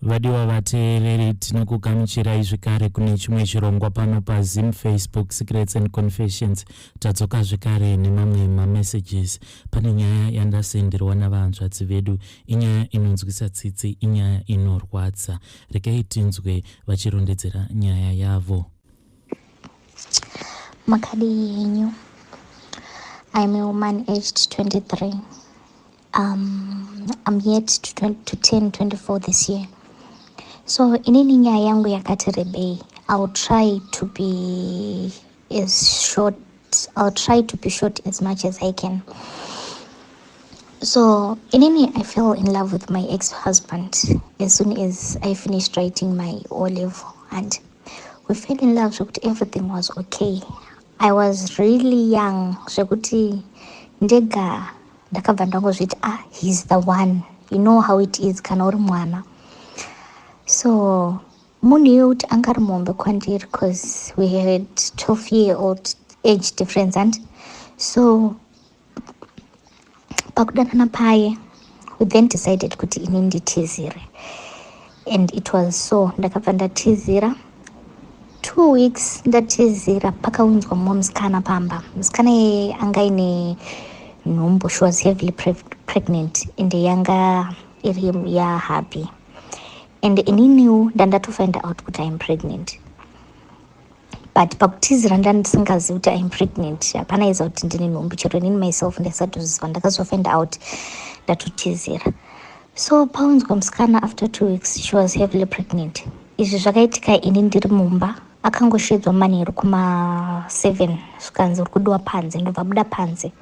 Vadiwa vateereri tinokugamuchirai zvekare kune chimwe chirongwa pano paZim Facebook Secrets and Confessions. Tadzoka zvekare nemamwe mamessages. Pane nyaya yandasenderwa navanzvadzi vedu. Inyaya inonzwisa tsitsi, inyaya inorwadza. Regai tinzwe vachirondedzera nyaya yavo. Makadi yenyu. I'm a woman aged 23. I'm yet to turn 24 this year. So inini nyaya yangu yakati rebei. I'll try to be short as much as I can. So inini, I fell in love with my ex-husband as soon as I finished writing my O-level, and we fell in love. So everything was okay. I was really young. So ndega ndakabva ndangozviti he's the one. You know how it is kana uri mwana. So munhu iye kuti angari mombe kwandiri because we had 12-year-old age difference, and so pakudanana paye we then decided kuti ini nditizire, and it was so ndakabva ndatizira 2 weeks ndatizira pakaunzwa mumwe musikana pamba. Musikana iye anga ine nhumbu. She was heavily pregnant and yanga iri happy, and ininiwo ndanda to find out kuti I'm pregnant, but pakutizira ndandisingazivi kuti I'm pregnant. Hapana iza kuti ndine nhumbu, chero inini myself ndasatoziva. Ndakazofind out ndatotizira. So paunzwa musikana after 2 weeks she was heavily pregnant. Izvi zvakaitika ini ndiri mumba. Akangosvedzwa manheru kuma7 zvikanzi uri kudiwa panze. Ndobva buda panze.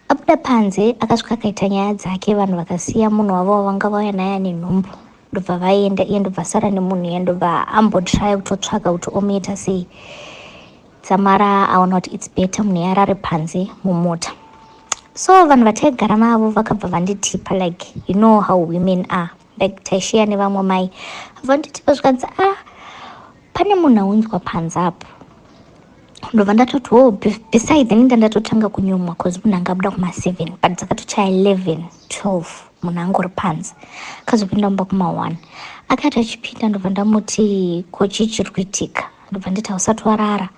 Abuda panze akasvika akaita nyaya dzake. Vanhu vakasiya munhu wavo vanga vauya naye ane nhumbu. Ndobva vaenda, iye ndobva sara nemunhu iye, ndobva ambotry kutotsvaga kuti omuita sei. Dzamara aona kuti it's better munhu yarare panze mumota. So vanhu vataigara navo vakabva vanditipa, like you know how women are, like taishiya nevamwe mai. Vanditipa zvikanzi pane munhu aunzwa panze apo. Ndobva ndatoti besides ini ndatotanga kunyumwa because munhu angabuda kuma7, but dzakatochaya 11 12 munhu angori panze. Akazopinda mumba kuma1. Akati achipinda ndobva ndamuti ko chii chiri kuitika. Ndobva nditi usati warara,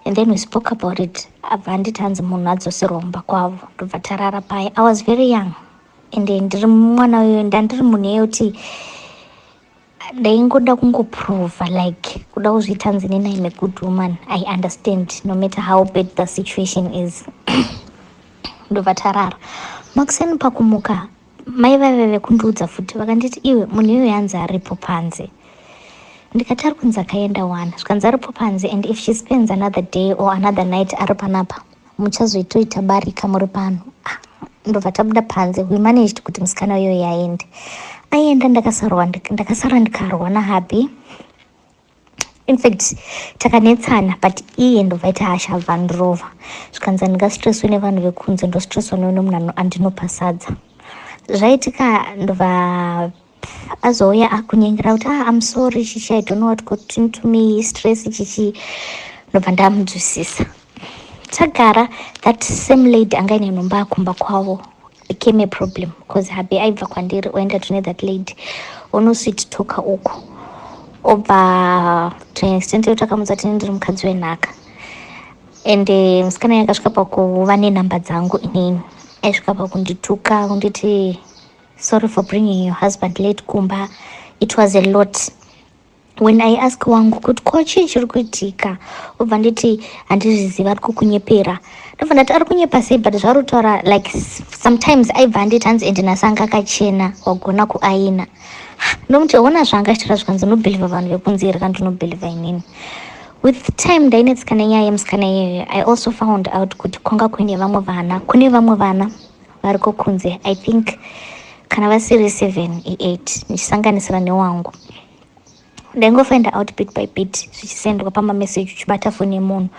and then we spoke about it. Abva nditi hanzi munhu adzoserwa mumba kwavo. Ndobva tarara paye. I was very young, and ndiri mwana uyo ndandiri munhu yekuti ndaingoda kungoprova, like kuda kuzviita hanzi nini I'm a good woman. I understand no matter how bad the situation is. Ndobva tarara. Makuseni pakumuka mai vaive kundiudza futi vakanditi iwe munhu iyoyo yanzi aripo panze. Ndikati ari kunzi akaenda 1 zvikanzi aripo panze, and if she spends another day or another night ari panapa muchazoitoita barika muri pano. Ndobva tabuda panze. We managed kuti musikana iyoyo aende. Aenda ndakasara ndikarwa nahappy. In fact takanetsana, but iye ndobva ita ashabva ndirova. Zvikanzi ndingastresswe nevanhu vekunze, ndostresswa nemunhu andinopasadza. Zvaitika ndobva azouya akunyengera kuti I'm sorry chichi, I don't know what got into me, stress chichi. Ndobva ndamunzwisisa. Tagara, that same lady anga ine nhumba yakumba kwavo became a problem because habe aibva kwandiri oenda tune that lady onosweet talka uko. Obva to an extent yekuti akamudza kuti ndiri mukadzi wenhaka, and musikana yakasvika pakuva nenhamba dzangu inini. Aisvika pakundituka kunditi sorry for bringing your husband late kumba. It was a lot. When I ask wangu kuti ko chii chiri kuitika, obva nditi handizviziva, ari kukunyepera. Ndobva ndati ari kunyepa sei, but zvarotaura like sometimes aibva nditi hanzi ende nasanga akachena wagona kuaina. Ndomuti ona zvaangaitira zvikanzi nobheliva vanhu vekunze here kandi unobheliva inini. With time ndainetsika nenyaya yemusikana iyoyo. I also found out kuti kwanga kune vamwe vana variko kunze. I think kana vasiri 7-8 nichisanganisira newangu. Ndaingofind out bit by bit zvichisendwa pamamessage uchibata foni yemunhu.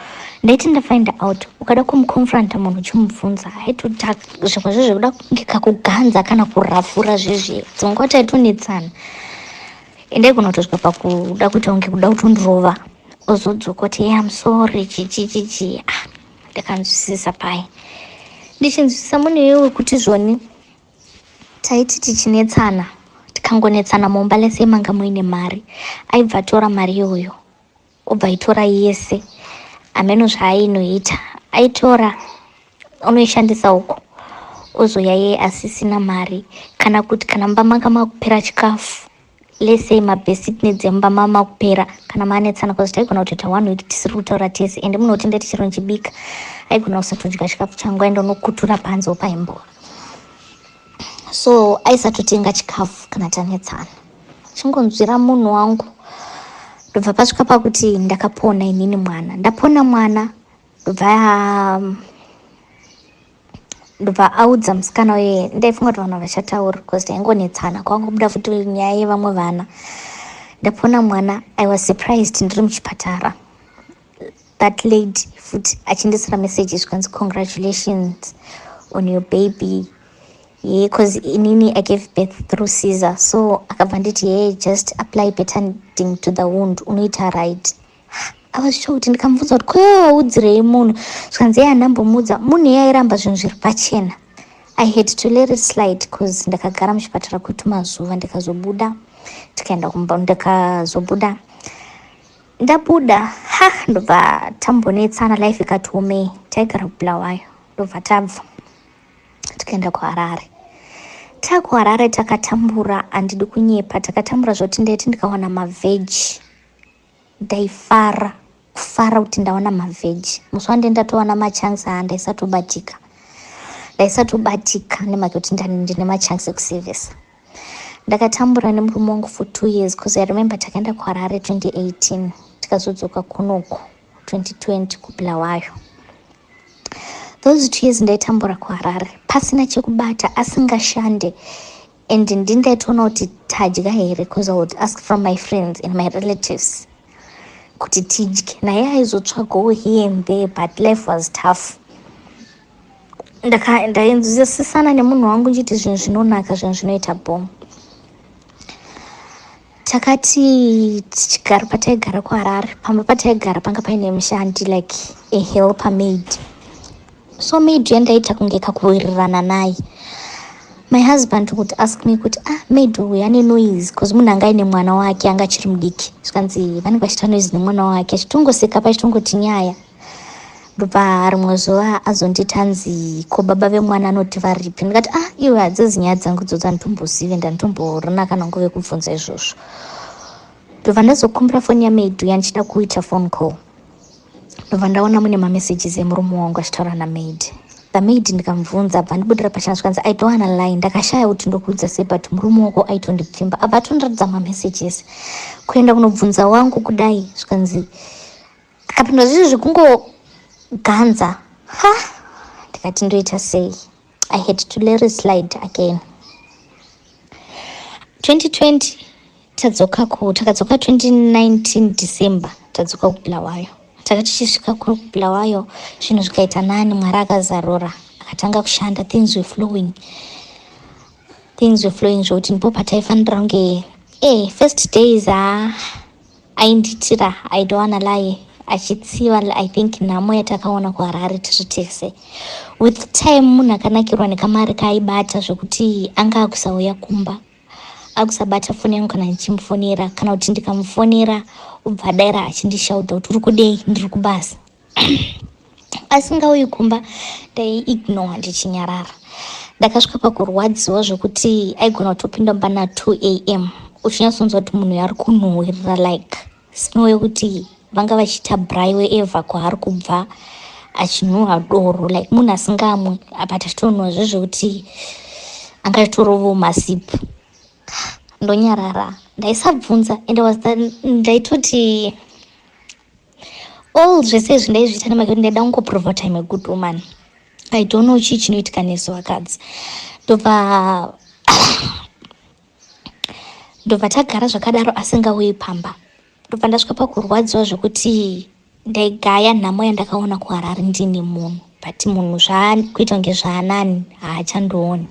Ndaiti ndafind out ukada kumuconfronta munhu uchimubvunza haitoti zvimwe zvezvekuda ngekakuganza kana kurafura zvezve dzingoti aitonetsana. Ndaigona kutosvika pakuda kuita kunge kuda kutondirova. Ozodzoka kuti I'm sorry chichi. Ndakanzwisisa paye. Ndichinzwisisa munhu iyoyo kuti zvoni taiti tichinetsana tikangonetsana mumba lese manga muine mari. Aibva tora mari iyoyo obva aitora yese ameno zvaainoita aitora unoishandisa uko ozoya iye asisina mari. Kana kuti kana mumba manga makupera chikafu lese mabhesiti nedzemba mama kupera kana manetsana kuti taigona kutoita 1 week tisiri kutaura tese ende munoti ndetichiro nchibika aigona kusatodya chikafu changu aenda unokutura panze paimbo. So aisatotenga chikafu kana tanetsana. Chingonzwira munhu wangu ndobva pasvika pakuti ndakapona inini mwana. Ndapona mwana ndobva audza musikana uye ndaifunga kuti vanhu vachataura because taingonetsana kwangobuda futi nyaya yevamwe vana. Ndapona mwana. I was surprised ndiri muchipatara. That lady futi achindisira messages kwanzi congratulations on your baby. Yeah, because inini I gave birth through Caesar. So akabva nditi yeah, just apply betadine to the wound. Unoita right. I was shocked ndikamubvunza kuti kwaudzirei munhu zvikanzi ndambomudza munhu yairamba zvinhu zviri pachena. I had to let it slide because ndakagara muchipatara kuti mazuva ndikazobuda tikaenda kumba. Ndikazobuda ndabuda ndobva tambonetsana life ikati omei. Taigara kuBulawayo ndobva tabva tikaenda kuHarare. TakuHarare takatambura handidi kunyepa. Takatambura zvoti ndaiti ndikawana mavheji ndaifara kufara kuti ndawana mavheji. Musi wandendatowana machansi ndaisatobatika nemake kuti ndine machansi ekusevesa. Ndakatambura nemurume wangu for 2 years because I remember takaenda kuHarare 2018 tikazodzoka kunoku 2020 kuBulawayo. Those 2 years ndaitambura kuHarare pasina chekubata asingashande and ndaitoona kuti tadya here because I would ask from my friends and my relatives kuti tidye. Naye aizotsvagawo here and there but life was tough. Ndainzwisisana nemunhu wangu nchiti zvinhu zvinonaka zvinhu zvinoita bomu. Takati tichigara pataigara kuHarare pamba pataigara panga paine mushandi like a helper maid. So maid yandaita kunge kakuwirirana naye. My husband would ask me kuti maid uyu ane noise because munhu anga aine mwana wake anga achiri mudiki. Zvikanzi vanenge vachita noise nemwana wake achitongoseka pachitongoti nyaya. Ndobva rimwe zuva azonditi anzi ko baba vemwana anoti varipi. Ndikati iwe hadzisi nyaya dzangu dzodzo handitombozive ndanditomborina kana nguve kubvunza izvozvo. Ndobva ndazokumbira foni yamaid uyu ndichida kuita phone call. Ndobva ndaona mune mamessages emurume wangu achitaura namaid. The maid ndikamubvunza abva ndibudira pachana zvikanzi I don't wanna lie ndakashaya kuti ndokuudza sei but murume wako aitondipfimba. Abva atondiratidza mamessages kuenda kunobvunza wangu kudai zvikanzi akapindwa zvizvi zvikungoganza. Ndikati ndoita sei. I had to let it slide again. 2020 takadzoka 2019 December tadzoka kuBulawayo. Takati tichisvika kuBulawayo zvinhu zvikaita nani. Mwari akazarura akatanga kushanda. Things were flowing zvokuti ndipo pataifanira kunge first days ainditira I don't wanna lie achitsiva. I think nhamo yatakaona kuHarare tiri tese. With time munhu akanakirwa nekamari kaaibata zvokuti anga akusauya kumba akusabata foni yangu kana ndichimufonera kana kuti ndikamufonera ubva daira achindishauta kuti uri kudei ndiri kubasa. Asingauyi kumba ndaiignore ndichinyarara. Ndakasvika pakurwadziwa zvokuti aigona kutopinda mba na 2 am uchinyatsonzwa kuti munhu ari kunhuhwirira like snow yekuti vanga vachiita braai weevha kwaari kubva achinhuhwa doro like munhu asingamwe but achitonhuhwa zvezvokuti angachitorovo masipu. Ndonyarara ndaisabvunza and ndaitoti all zvese izvi ndaizviita nemake kuti ndaida kungoprova kuti I'm a good woman. I don't know chii chinoitika nesu vakadzi. Ndobva tagara zvakadaro asingauyi pamba. Ndobva ndasvika pakurwadziwa zvokuti ndaigaya nhamo yandakaona kuHarare ndine munhu but munhu zvakuita kunge zvaanani haachandooni.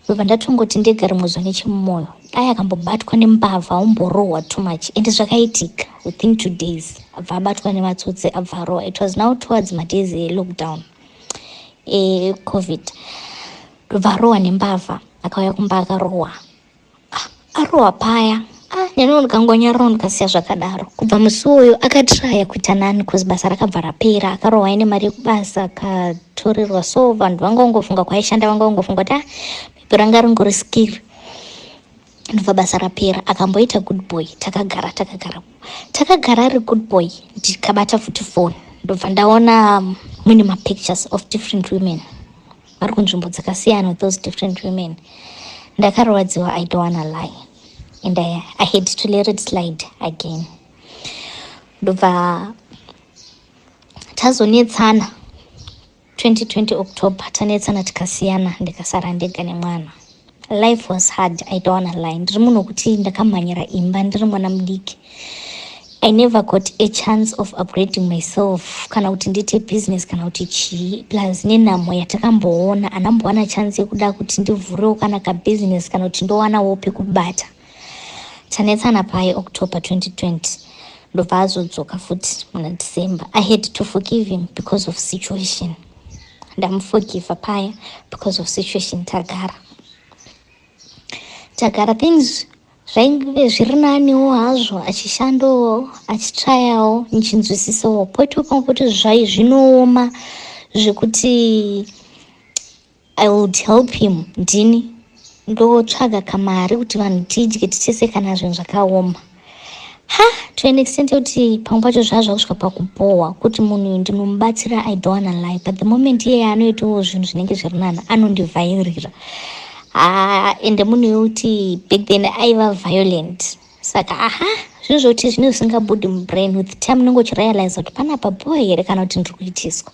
Ndobva ndatongoti ndegari muzwa nechimumwoyo akambobatwa nembavha umborohwa too much and zvakaitika within 2 days abva abatwa nematsotsi abva arohwa. It was now towards madays elockdown covid. Ndobva arohwa nembavha akauya kumba akarohwa. arowa paya neniwo ndikangonyararo ndikasiya zvakadaro. Kubva musi uyu akatraya kuita nani kuzi basa rakabva rapera, akarohwa ine mari yekubasa akatorerwa. So vanhu vanga vangofunga kwaishanda vanga vangofunga kuti maybe ranga ringori skill. Ndobva basa rapera akamboita good boy. Takagara ari good boy, ndikabata futi phone ndobva ndaona mune mapictures of different women vari kunzvimbo dzakasiyana with those different women. Ndakarwadziwa, I don't wanna lie, and I had to let it slide again. Ndobva tazonetsana 2020 October, tanetsana tikasiyana, ndikasara ndega nemwana. Life was hard, I don't wanna lie. Ndiri munhu kuti ndakamhanyira imba, ndiri mwana mudiki. I never got a chance of upgrading myself, kana kuti ndite business kana kuti chii. Plus nenhamo yatakamboona, anambowana chance yekuda kuti ndivhurewo kana kabusiness kana kuti ndowanawo pekubata. Tanetsana paye October 2020. Ndobva azodzoka futi muna December. I had to forgive him because of situation. Ndamuforgiva paya because of situation. Tagara things zvainge zviri naniwo hazvo, achishandowo achitrayawo nichinzwisisawo. Poitawo pamwe kuti zvinooma zvekuti I would help him ndini ndotsvaga kamari kuti vanhu tidye tichese kana zvinhu zvakaoma. To an extent yekuti pamwe pacho zvazva kusvika pakubohwa kuti munhu uyu ndinomubatsira, I don't wanna lie, but the moment iyeye anoitawo zvinhu zvinenge zviri nani anondivhairira. Ende munhu yekuti back then aiva violent. Saka zvinhu zvokuti zvinhu zvisingabudi mubrain, with time unenge uchirealize kuti panapa boy here kana kuti ndiri kuitiswa.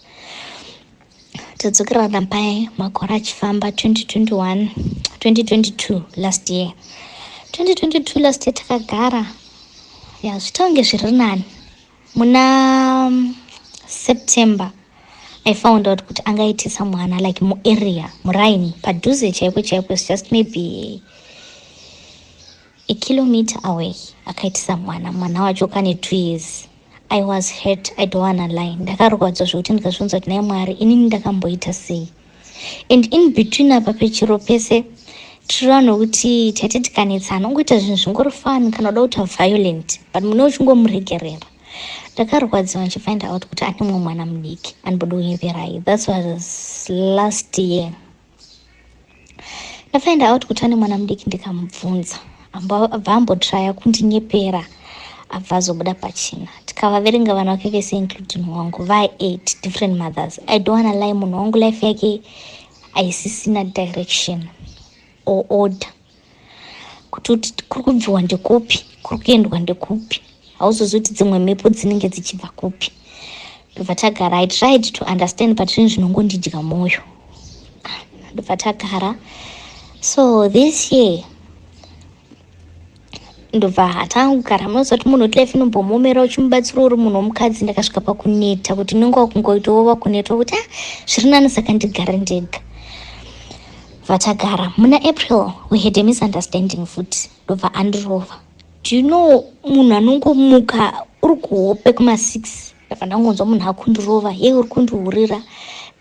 Tadzokera paya makore achifamba 2022 last year. 2022 last year takagara zvitange zviri nani. Muna September I found out kuti angaitisa mwana like muarea muraini padhuze chaipo it's just maybe a kilometer away. Akaitisa mwana wacho kane 2 years. I was hurt, I don't wanna lie. Ndakarwadza zvokuti ndikazvunza kuti naye Mwari inini ndakamboita sei. And in between apa pechiro pese tiriwana kuti taiti tikanetsana ungoita zvinhu zvingori fun kana uda kuita violent, but mune uchingomuregerera. Ndakarwadziwa ndichifind out kuti ane mumwe mwana mudiki anoboda kunyeperai. That was last year. Ndafind out kuti ane mwana mudiki, ndikamubvunza. Abva ambotraya kundinyepera, abva azobuda pachina. Tikavaverenga vana vake vese including wangu va 8 different mothers. I don't wanna lie, munhu wangu life yake aisisina direction or order. Kuti kuri kubviwa ndekupi, kuri kuendwa ndekupi, hauzozivi kuti dzimwe mhepo dzinenge dzichibva kupi. Ndobva tagara, I tried to understand, but zvinhu zvinongondidya mwoyo. Ndobva tagara. So this year ndobva tangogara, munozoti munhu kuti life inombomomera uchimubatsira uri munhu womukadzi. Ndakasvika pakuneta kuti unenge wakungoitawo wakuneta kuti zviri nani, saka ndigare ndega. Vatagara muna April we had a misunderstanding futi. Ndobva andirova. Do you know munhu anongomuka uri kuhope kuma6, ndabva ndangonzwa munhu akundirova, yeye uri kundiurira.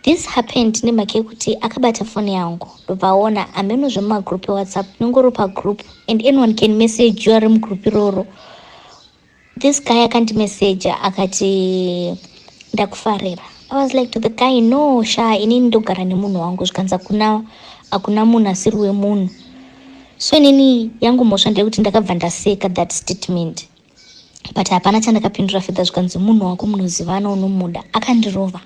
This happened nemake kuti akabata foni yangu. Ndobva aona ameno zvemumagroup eWhatsApp, nongori pagroup and anyone can message you ari mugroup iroro. This guy akandimessage akati ndakufarira. I was like to the guy, no sha, inini ndogara nemunhu wangu, zvikanzi akuna munhu asiri wemunhu. So inini yangu mhosva ndeyekuti ndakabva ndaseka that statement, but hapana chandakapindura fedha, zvikanzi munhu wako munozivana unomuda. Akandirova,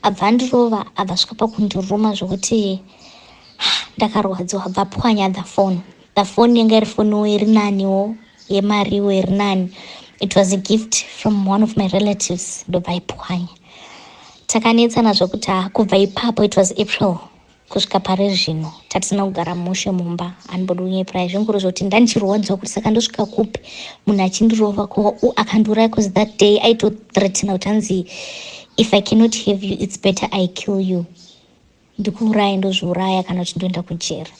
abva andirova, abva svika pakundiruma zvokuti ndakarwadziwa. Abva apwanya the phone yanga iri foniwo iri naniwo yemariwo iri nani. It was a gift from one of my relatives. Ndobva aipwanya. Takanetsana zvokuti kubva ipapo, it was April kusvika pare zvino tatisina kugara mushe mumba, anoboda kunyeperai. Zvingori zvoti ndanchirwadziwa kuti saka ndosvika kupi munhu achindirova akandiuraya, because that day aitothreatena kuti anzi if I cannot have you it's better I kill you. Ndikuuraya ndozviuraya kana kuti ndoenda kujera.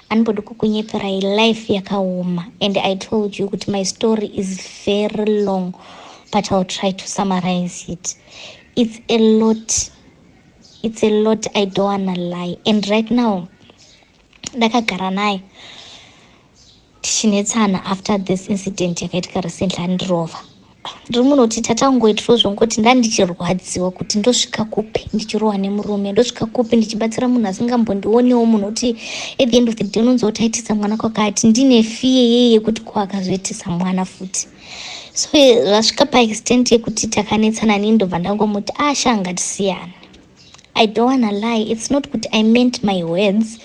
Anoboda kukunyeperai, life yakaoma. And I told you kuti my story is very long, but I'll try to summarize it. It's a lot, I don't wanna lie. And right now ndakagara naye tichinetsana after this incident yakaitika recently andirova. Ndiri munoti tatangoitiro zvongoti ndandichirwadziwa kuti ndosvika kupi ndichirohwa nemurume, ndosvika kupi ndichibatsira munhu asingambondionewo, munhu kuti at the end of the day unonzi utaitisa mwana kwakati, ndine fiye yeye yekuti kwakazoitisa mwana futi. So zvasvika paextent yekuti takanetsana nindobva ndangomuti shanga tisiyana. I don't wanna lie, it's not kuti I meant my words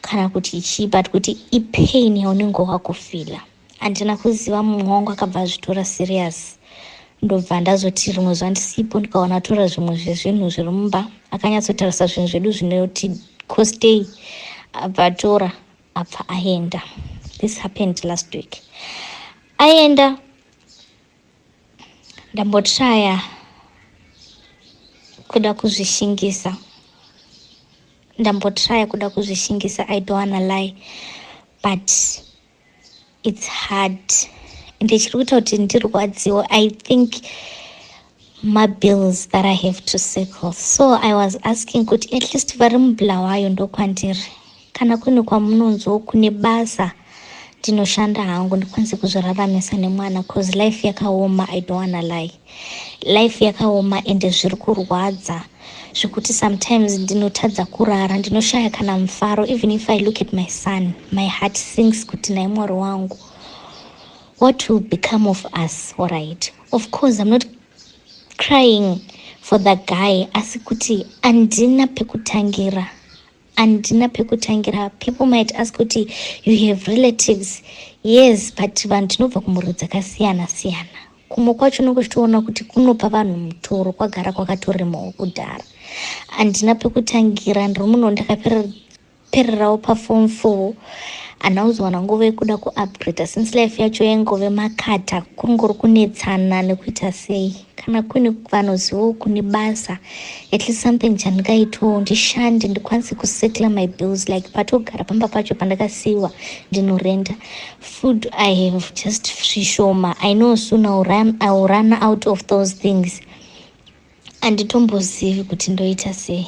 kana kuti ichi, but kuti ipain yaunenge wakufila. Handina kuziva Murume wangu akabva zvitora serious. Ndobva ndazoti rimwe zuva ndisipo ndikaona atora zvimwe zvezvinhu zviri mumba, akanyatsotarisa zvinhu zvedu zvinoti costei, abva atora abva aenda. This happened last week. Aenda ndambotraya kuda kuzvishingisa. I don't wanna lie, but it's hard. Ndichiri kuita kuti ndirwadziwa. I think my bills that I have to settle. So I was asking kuti at least vari mubulawayo ndokwandiri, kana kune kwamunonzwo kune basa ndinoshanda hangu ndikwanise kuzviraramisa nemwana, cause life yakaoma. I don't wanna lie, life yakaoma ende zviri kurwadza zvekuti sometimes ndinotadza kurara, ndinoshaya kana mufaro. Even if I look at my son, my heart sinks kuti naye Mwari wangu, what will become of us? Alright, of course I'm not crying for the guy, asi kuti andina pekutangira. People might ask kuti you have relatives. Yes, but vanhu tinobva kumhuri dzakasiyana siyana. Kumwe kwacho nokuchitoona kuti kunopa vanhu mutoro kwagara kwakatoremawo kudhara. Handina pekutangira. Ndiri muno ndakapererawo paform 4, anaudzwana ngove yekuda kuupgrade since life yacho yangove makata, kungori kunetsana nekuita sei. Kana kune vanozivawo kune basa, at least something chandingaitawo ndishande ndikwanise kusettle my bills, like patogara pamba pacho pandakasiiwa ndinorenda. Food I have just zvishoma. I know soon I will run out of those things. Anditombozivi kuti ndoita sei.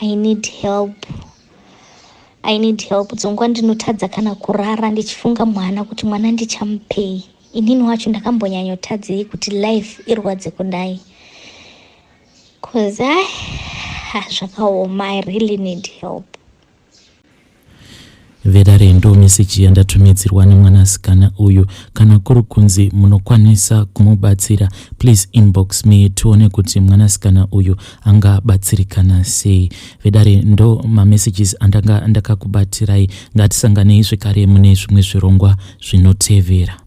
I need help. Dzongwa ndinotadza kana kurara ndichifunga mwana kuti mwana ndichamupei. Inini wacho ndakambonyanyotadzei kuti life irwadze kudai, cause zvakaoma. I really need help. Vedare ndo meseji yandatumidzirwa nemwanasikana uyu. Kana kuri kunzi munokwanisa kumubatsira, please inbox me tuone kuti mwanasikana uyu angabatsirikana sei. Vedare ndo mamessages andakakubatsirai. Ngatisanganei zvekare mune zvimwe zvirongwa zvinotevera.